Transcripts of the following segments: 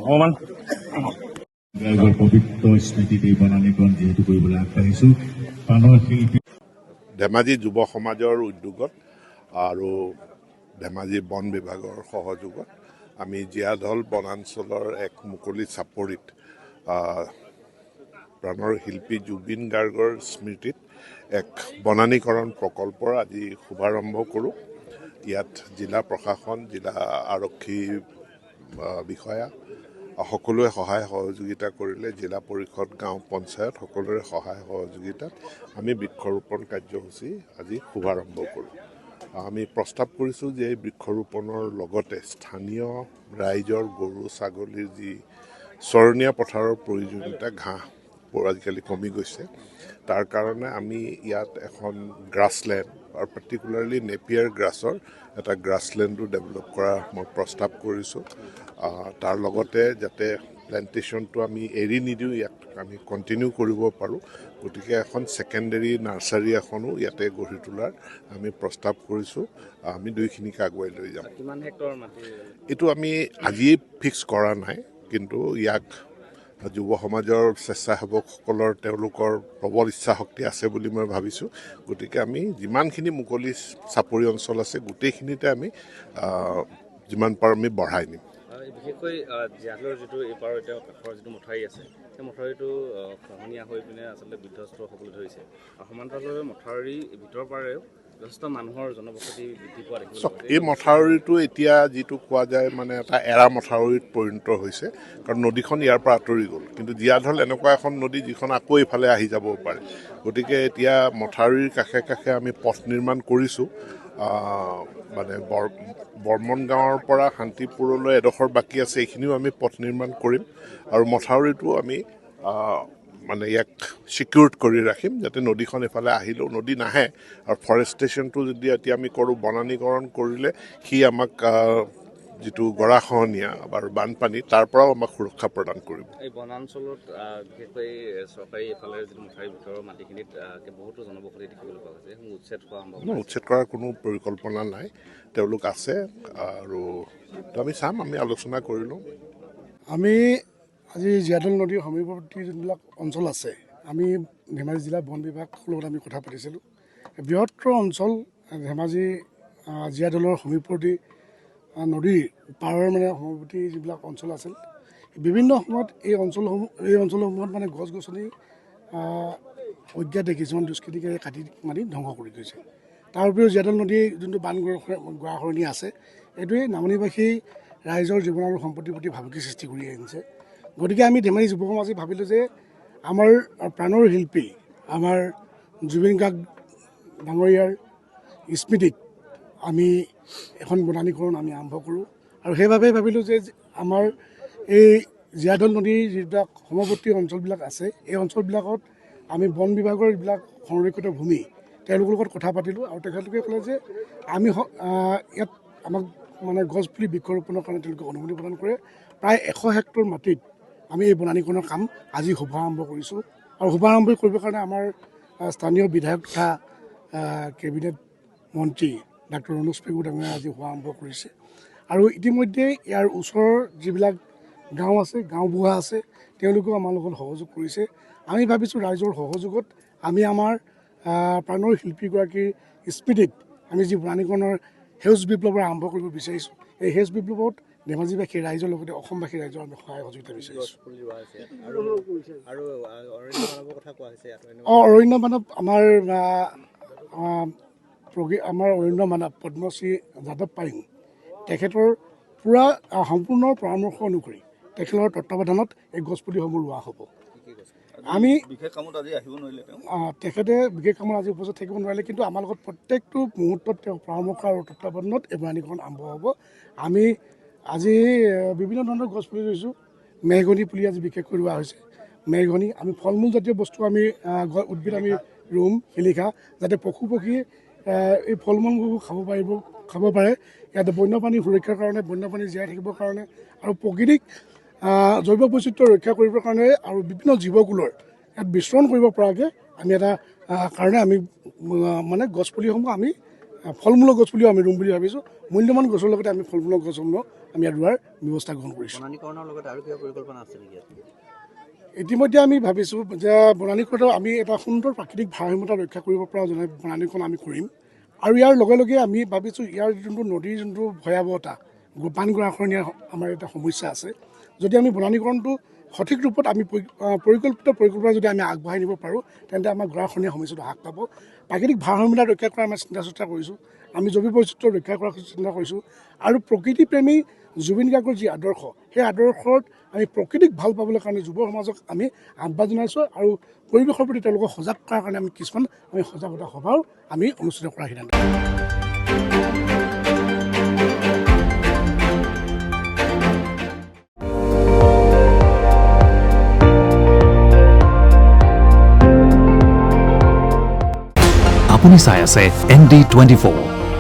অকণমান পবিত্ৰ স্মৃতিত এই বনানীকৰণ যিহেতু কৰিবলৈ আগবাঢ়িছোঁ প্ৰাণৰ শিল্পী ধেমাজি যুৱ সমাজৰ উদ্যোগত আৰু ধেমাজি বন বিভাগৰ সহযোগত আমি জীয়াঢল বনাঞ্চলৰ এক মুকলি চাপৰিত প্ৰাণৰ শিল্পী জুবিন গাৰ্গৰ স্মৃতিত এক বনানীকৰণ প্ৰকল্পৰ আজি শুভাৰম্ভ কৰোঁ। ইয়াত জিলা প্ৰশাসন, জিলা আৰক্ষী বিষয়া সকলোৱে সহায় সহযোগিতা কৰিলে, জিলা পৰিষদ, গাঁও পঞ্চায়ত সকলোৰে সহায় সহযোগিতাত আমি বৃক্ষৰোপণ কাৰ্যসূচী আজি শুভাৰম্ভ কৰোঁ। আমি প্ৰস্তাৱ কৰিছোঁ যে এই বৃক্ষৰোপণৰ লগতে স্থানীয় ৰাইজৰ গৰু ছাগলীৰ যি চৰণীয়া পথাৰৰ প্ৰয়োজনীয়তা, ঘাঁহ আজিকালি কমি গৈছে, তাৰ কাৰণে আমি ইয়াত এখন গ্ৰাছলেণ্ড আৰু পাৰ্টিকুলাৰলি নেপিয়াৰ গ্ৰাছৰ এটা গ্ৰাছলেণ্ডো ডেভেলপ কৰা মই প্ৰস্তাৱ কৰিছোঁ। তাৰ লগতে যাতে প্লেণ্টেশ্যনটো আমি এৰি নিদিওঁ, ইয়াত আমি কণ্টিনিউ কৰিব পাৰোঁ, গতিকে এখন ছেকেণ্ডেৰী নাৰ্চাৰী এখনো ইয়াতে গঢ়ি তোলাৰ আমি প্ৰস্তাৱ কৰিছোঁ। আমি দুইখিনিকে আগুৱাই লৈ যাম। কিমান হেক্টৰ মাটি? এইটো আমি আজিয়ে ফিক্স কৰা নাই, কিন্তু ইয়াক যুৱ সমাজৰ স্বেচ্ছাসেৱকসকলৰ তেওঁলোকৰ প্ৰবল ইচ্ছা শক্তি আছে বুলি মই ভাবিছোঁ। গতিকে আমি যিমানখিনি মুকলি চাপৰি অঞ্চল আছে গোটেইখিনিতে আমি যিমান পাৰোঁ আমি বঢ়াই নিম। বিশেষকৈ জীয়াঢলৰ যিটো এইবাৰ এতিয়া কাষৰ যিটো মথাউৰি আছে, সেই মথাউৰিটো খহনীয়া হৈ পিনে আচলতে বিধ্বস্ত হ'বলৈ ধৰিছে। আৰু সমান্তৰালভাৱে মথাউৰিৰ ভিতৰৰ পৰাও যথেষ্ট মানুহৰ জনবসতি বৃদ্ধি পোৱা দেখিবলৈ। এই মথাউৰিটো এতিয়া যিটো কোৱা যায় মানে এটা এৰা মথাউৰিত পৰিণত হৈছে, কাৰণ নদীখন ইয়াৰ পৰা আঁতৰি গ'ল। কিন্তু জীয়াঢল এনেকুৱা এখন নদী যিখন আকৌ ইফালে আহি যাব পাৰে। গতিকে এতিয়া মথাউৰিৰ কাষে কাষে আমি পথ নিৰ্মাণ কৰিছোঁ। মানে বৰ্মন গাঁৱৰ পৰা শান্তিপুৰলৈ এডোখৰ বাকী আছে, এইখিনিও আমি পথ নিৰ্মাণ কৰিম। আৰু মথাউৰিটো আমি মানে ইয়াক ছিকিউৰ্ড কৰি ৰাখিম, যাতে নদীখন এইফালে আহিলেও নদী নাহে। আৰু ফৰেষ্টেশ্যনটো যদি এতিয়া আমি কৰোঁ, বনানীকৰণ কৰিলে সি আমাক যিটো গৰাখহনীয়া আৰু বানপানী তাৰ পৰাও আমাক সুৰক্ষা প্ৰদান কৰিব। এই বনাঞ্চলত বিশেষকৈ চৰকাৰী এইফালে যিটো মথাউৰিৰ ভিতৰৰ মাটিখিনিত বহুতো জনবসতি দেখিবলৈ পোৱা গৈছে, সেইসমূহ উচ্ছেদ হোৱা সম্ভৱ? উচ্ছেদ কৰাৰ কোনো পৰিকল্পনা নাই, তেওঁলোক আছে আৰু আমি চাম, আমি আলোচনা কৰিলোঁ। আমি আজি জীয়াঢল নদীৰ সমীপৱৰ্তী যোনবিলাক অঞ্চল আছে, আমি ধেমাজি জিলা বন বিভাগৰ লগত আমি কথা পাতিছিলোঁ। বৃহত্তৰ অঞ্চল ধেমাজি জীয়াঢলৰ সমীপৱৰ্তী নদীৰ পাৰৰ মানে সমীপৱৰ্তী যিবিলাক অঞ্চল আছিল, বিভিন্ন সময়ত এই অঞ্চলসমূহত মানে গছ গছনি অজ্ঞাতে কিছুমান দুষ্কৃতিকাৰীয়ে কাটি মাৰি ধ্বংস কৰি গৈছে। তাৰ উপৰিও জীয়াঢল নদীৰ যোনটো বান গৰাখহনীয়া আছে, এইটোৱে নামনিবাসী ৰাইজৰ জীৱন আৰু সম্পত্তিৰ প্ৰতি ভাবুকি সৃষ্টি কৰি আহিছে। গতিকে আমি ধেমাজি যুৱ সমাজে ভাবিলোঁ যে আমাৰ প্ৰাণৰ শিল্পী আমাৰ জুবিন গাৰ্গ ডাঙৰীয়াৰ স্মৃতিত আমি এখন বনানীকৰণ আমি আৰম্ভ কৰোঁ। আৰু সেইবাবে ভাবিলোঁ যে আমাৰ এই জীয়াঢল নদীৰ যিবিলাক সমৱৰ্তী অঞ্চলবিলাক আছে, এই অঞ্চলবিলাকত আমি বন বিভাগৰ যিবিলাক সংৰক্ষিত ভূমি, তেওঁলোকৰ লগত কথা পাতিলোঁ। আৰু তেখেতলোকে ক'লে যে আমি ইয়াত আমাক মানে গছপুলি বৃক্ষৰোপণৰ কাৰণে তেওঁলোকে অনুমতি প্ৰদান কৰে। প্ৰায় 100 হেক্টৰ মাটিত আমি এই বনানীকৰণৰ কাম আজি শুভাৰম্ভ কৰিছোঁ। আৰু শুভাৰম্ভ কৰিবৰ কাৰণে আমাৰ স্থানীয় বিধায়ক তথা কেবিনেট মন্ত্ৰী ডাক্টৰ ৰণোজ পেগু ডাঙৰীয়াই আজি শুভাৰম্ভ কৰিছে। আৰু ইতিমধ্যে ইয়াৰ ওচৰৰ যিবিলাক গাঁও আছে, গাঁওবুঢ়া আছে, তেওঁলোকেও আমাৰ লগত সহযোগ কৰিছে। আমি ভাবিছোঁ ৰাইজৰ সহযোগত আমি আমাৰ প্ৰাণৰ শিল্পীগৰাকীৰ স্মৃতিত আমি যি বনানীকৰণৰ সেউজ বিপ্লৱ আৰম্ভ কৰিব বিচাৰিছোঁ, এই সেউজ বিপ্লৱত ধেমাজিবাসী ৰাইজৰ লগতে অসমবাসী ৰাইজৰ আমি সহায় সহযোগিতা বিচাৰিছোঁ। অৰণ্য মানৱ আমাৰ অৰণ্য মানৱ পদ্মশ্ৰী যাদৱ পায়েং, তেখেতৰ পূৰা সম্পূৰ্ণ পৰামৰ্শ অনুসৰি তেখেতৰ তত্বাৱধানত এই গছপুলিসমূহ ৰোৱা হ'ব। আমি তেখেতে বিশেষ কামত আজি উপস্থিত থাকিব নোৱাৰিলে, কিন্তু আমাৰ লগত প্ৰত্যেকটো মুহূৰ্তত তেওঁ পৰামৰ্শ আৰু তত্বাৱধানত এই বনানীকৰণ আৰম্ভ হ'ব। আমি আজি বিভিন্ন ধৰণৰ গছপুলি ৰুইছোঁ। মেহগনি পুলি আজি বিশেষকৈ ৰোৱা হৈছে। মেহগনি, আমি ফল মূল জাতীয় বস্তু আমি উদ্ভিদ আমি ৰুম, শিলিখা, যাতে পশু পক্ষীয়ে এই ফল মূলবোৰ খাব পাৰে। ইয়াত বন্যপ্ৰাণী সুৰক্ষাৰ কাৰণে, বন্যপ্ৰাণী জীয়াই থাকিবৰ কাৰণে আৰু প্ৰকৃতিক জৈৱ বৈচিত্ৰ্য ৰক্ষা কৰিবৰ কাৰণে আৰু বিভিন্ন জীৱকুলৰ ইয়াত বিচৰণ কৰিব পৰাকৈ আমি এটা কাৰণে আমি মানে গছপুলিসমূহ আমি ফল মূলৰ গছপুলিও আমি ৰুম বুলি ভাবিছোঁ। মূল্যৱান গছৰ লগতে আমি ফল মূলৰ গছসমূহ আমি ইয়াত ৰোৱাৰ ব্যৱস্থা গ্ৰহণ কৰিছোঁ। বনানীকৰণৰ লগতে আৰু কিবা পৰিকল্পনা আছে নেকি? ইতিমধ্যে আমি ভাবিছোঁ যে বনানীকৰণৰ আমি এটা সুন্দৰ প্ৰাকৃতিক ভাৰসাম্যতা ৰক্ষা কৰিব পৰা বনানীকৰণ আমি কৰিম। আৰু ইয়াৰ লগে লগে আমি ভাবিছোঁ ইয়াৰ যোনটো নদীৰ যোনটো ভয়াৱহতা, বান গৰাখহনীয়াৰ আমাৰ এটা সমস্যা আছে, যদি আমি বনানীকৰণটো সঠিক ৰূপত আমি পৰিকল্পিত পৰিকল্পনা যদি আমি আগবঢ়াই নিব পাৰোঁ, তেন্তে আমাৰ গৰাখহনীয়া সমস্যাটো হ্ৰাস পাব। প্ৰাকৃতিক ভাৰসাম্যতা ৰক্ষা কৰাৰ আমি চিন্তা চৰ্চা কৰিছোঁ, আমি জৈৱ বৈচিত্ৰ্য ৰক্ষা কৰাৰ চিন্তা কৰিছোঁ। আৰু প্ৰকৃতিপ্ৰেমী জুবিন গাৰ্গৰ যি আদৰ্শ, সেই আদৰ্শত আমি প্ৰকৃতিক ভাল পাবলৈ কাৰণে যুৱ সমাজক আমি আহ্বান জনাইছোঁ আৰু পৰিৱেশৰ প্ৰতি তেওঁলোকক সজাগ কৰাৰ কাৰণে আমি কিছুমান সজাগতা সভাও আমি অনুষ্ঠিত কৰাৰ সিদ্ধান্ত। আপুনি চাই আছে ND24,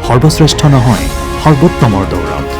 সৰ্বশ্ৰেষ্ঠ নহয় সৰ্বোত্তমৰ দৌৰত।